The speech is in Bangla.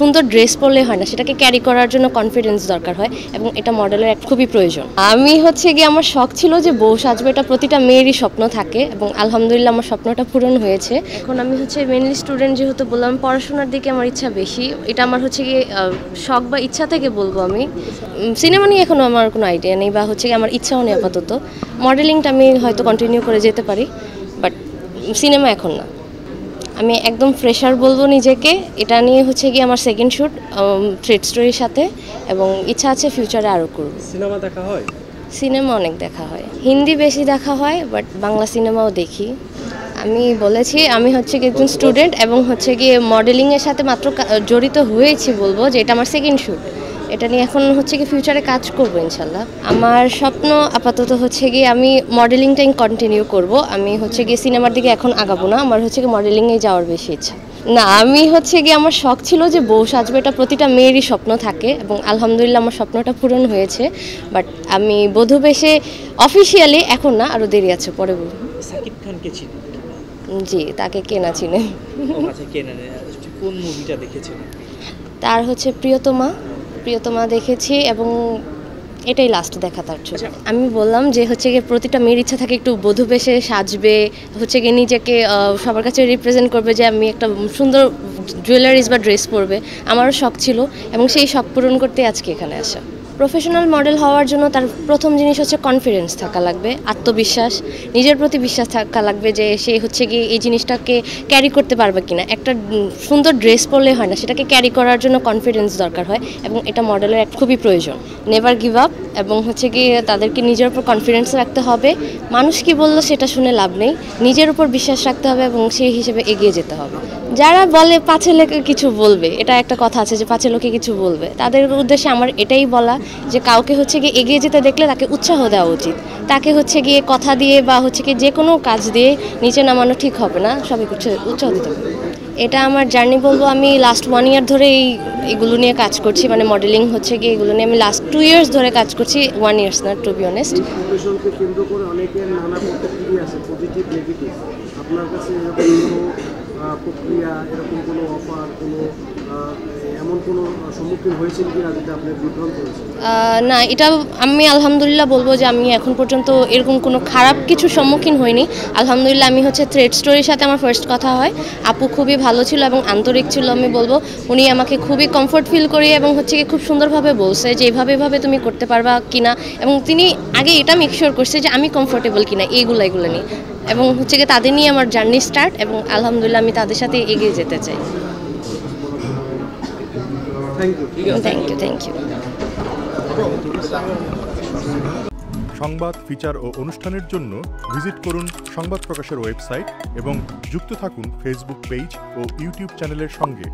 সুন্দর ড্রেস পরলে হয় না, সেটাকে ক্যারি করার জন্য কনফিডেন্স দরকার হয় এবং এটা মডেলের খুবই প্রয়োজন। আমি হচ্ছে গিয়ে আমার শখ ছিল যে বউ সাজবে, এটা প্রতিটা মেয়েরই স্বপ্ন থাকে এবং আলহামদুলিল্লাহ আমার স্বপ্নটা পূরণ হয়েছে। এখন আমি হচ্ছে মেনলি স্টুডেন্ট, যেহেতু বললাম পড়াশোনার দিকে আমার ইচ্ছা বেশি, এটা আমার হচ্ছে গিয়ে শখ বা ইচ্ছা থেকে বলবো। আমি সিনেমা নিয়ে এখনও আমার কোনো আইডিয়া নেই বা হচ্ছে গিয়ে আমার ইচ্ছাও নেই আপাতত। মডেলিংটা আমি হয়তো কন্টিনিউ করে যেতে পারি, বাট সিনেমা এখন না। আমি একদম ফ্রেশার বলবো নিজেকে। এটা নিয়ে হচ্ছে গিয়ে আমার সেকেন্ড শ্যুট থ্রেড স্টোরির সাথে, এবং ইচ্ছা আছে ফিউচারে আরও করব। সিনেমা দেখা হয়? সিনেমা অনেক দেখা হয়, হিন্দি বেশি দেখা হয়, বাট বাংলা সিনেমাও দেখি। আমি বলেছি আমি হচ্ছে গিয়ে একজন স্টুডেন্ট এবং হচ্ছে গিয়ে মডেলিংয়ের সাথে মাত্র জড়িত হয়েছি বলবো, যে এটা আমার সেকেন্ড শ্যুট। এটা নিয়ে এখন হচ্ছে কি ফিউচারে কাজ করবো ইনশাল্লাহ। আমার স্বপ্ন আপাতত হচ্ছে গিয়ে আমি মডেলিংটাই কন্টিনিউ করব। আমি হচ্ছে গিয়ে সিনেমার দিকে এখন আগাবো না, আমার হচ্ছে গিয়ে মডেলিংয়ে যাওয়ার বেশি ইচ্ছা। না, আমি হচ্ছে গিয়ে আমার শখ ছিল যে বউ সাজবে, এটা প্রতিটা মেয়েরই স্বপ্ন থাকে এবং আলহামদুলিল্লাহ আমার স্বপ্নটা পূরণ হয়েছে। বাট আমি বধূ বেশে অফিসিয়ালি এখন না, আরও দেরি আছে, পরে বলবো। সাকিব খানকে চিনেন? জি, তাকে কে না চিনে। আচ্ছা, কে না? কোন মুভিটা দেখেছেন? তার হচ্ছে প্রিয়তমা দেখেছি এবং এটাই লাস্ট দেখা তার জন্য। আমি বললাম যে হচ্ছে গিয়ে প্রতিটা মেয়ের ইচ্ছা থাকে একটু বধূ বেশে সাজবে, হচ্ছে গিয়ে নিজেকে সবার কাছে রিপ্রেজেন্ট করবে যে আমি একটা সুন্দর জুয়েলারিজ বা ড্রেস পরবে। আমারও শখ ছিল এবং সেই শখ পূরণ করতে আজকে এখানে আসা। প্রফেশনাল মডেল হওয়ার জন্য তার প্রথম জিনিস হচ্ছে কনফিডেন্স থাকা লাগবে, আত্মবিশ্বাস, নিজের প্রতি বিশ্বাস থাকা লাগবে যে সে হচ্ছে গিয়ে এই জিনিসটাকে ক্যারি করতে পারবে কিনা। একটা সুন্দর ড্রেস পরলে হয় না, সেটাকে ক্যারি করার জন্য কনফিডেন্স দরকার হয় এবং এটা মডেলের খুবই প্রয়োজন। নেভার গিভ আপ, এবং হচ্ছে গিয়ে তাদেরকে নিজের উপর কনফিডেন্স রাখতে হবে। মানুষ কি বললো সেটা শুনে লাভ নেই, নিজের উপর বিশ্বাস রাখতে হবে এবং সেই হিসেবে এগিয়ে যেতে হবে। যারা বলে পাছে লোকে কিছু বলবে, এটা একটা কথা আছে যে পাছে লোকে কিছু বলবে, তাদের উদ্দেশ্যে আমার এটাই বলা যে কাউকে হচ্ছে গিয়ে এগিয়ে যেতে দেখলে তাকে উৎসাহ দেওয়া উচিত। তাকে হচ্ছে গিয়ে কথা দিয়ে বা হচ্ছে গিয়ে যে কোনো কাজ দিয়ে নিচে নামানো ঠিক হবে না, সবাইকে উৎসাহ দিতে হবে। এটা আমার জার্নি বলবো। আমি লাস্ট 1 ইয়ার ধরে এগুলো নিয়ে কাজ করছি, মানে মডেলিং হচ্ছে গিয়ে এগুলো নিয়ে আমি লাস্ট 2 ইয়ার্স ধরে কাজ করছি, 1 ইয়ার্স না, টু বি অনেস্ট। প্রফেশনকে কেন্দ্র করে অনেকের নানা প্রতিক্রিয়া আছে, পজিটিভ নেগেটিভ। আপনার কাছে এরকম কোনো প্রক্রিয়া, এরকম কোনো অফার, কোনো এমন কোনো সম্মুখীন হয়েছিল কিনা যেটা আপনি বিভ্রান্ত হয়েছেন? না, এটা আমি আলহামদুলিল্লাহ বলবো যে আমি এখন পর্যন্ত এরকম কোনো খারাপ কিছু সম্মুখীন হইনি আলহামদুলিল্লাহ। আমি হচ্ছে থ্রেড স্টোরির সাথে আমার ফার্স্ট কথা হয়, আপু খুবই ভালো ছিল এবং আন্তরিক ছিল। আমি বলবো উনি আমাকে খুবই কমফোর্ট ফিল করিয়ে এবং হচ্ছে কি খুব সুন্দরভাবে বলছে যে এভাবে তুমি করতে পারবা কিনা, এবং তিনি আগে এটা মেক শিওর করছে যে আমি কমফোর্টেবল কিনা এগুলো নিয়ে, এবং হচ্ছে কি তাদের নিয়ে আমার জার্নি স্টার্ট এবং আলহামদুলিল্লাহ আমি তাদের সাথে এগিয়ে যেতে চাই। Thank you. সংবাদ, ফিচার ও অনুষ্ঠানের জন্য ভিজিট করুন সংবাদ প্রকাশের ওয়েবসাইট এবং যুক্ত থাকুন ফেসবুক পেজ ও ইউটিউব চ্যানেলের সঙ্গে।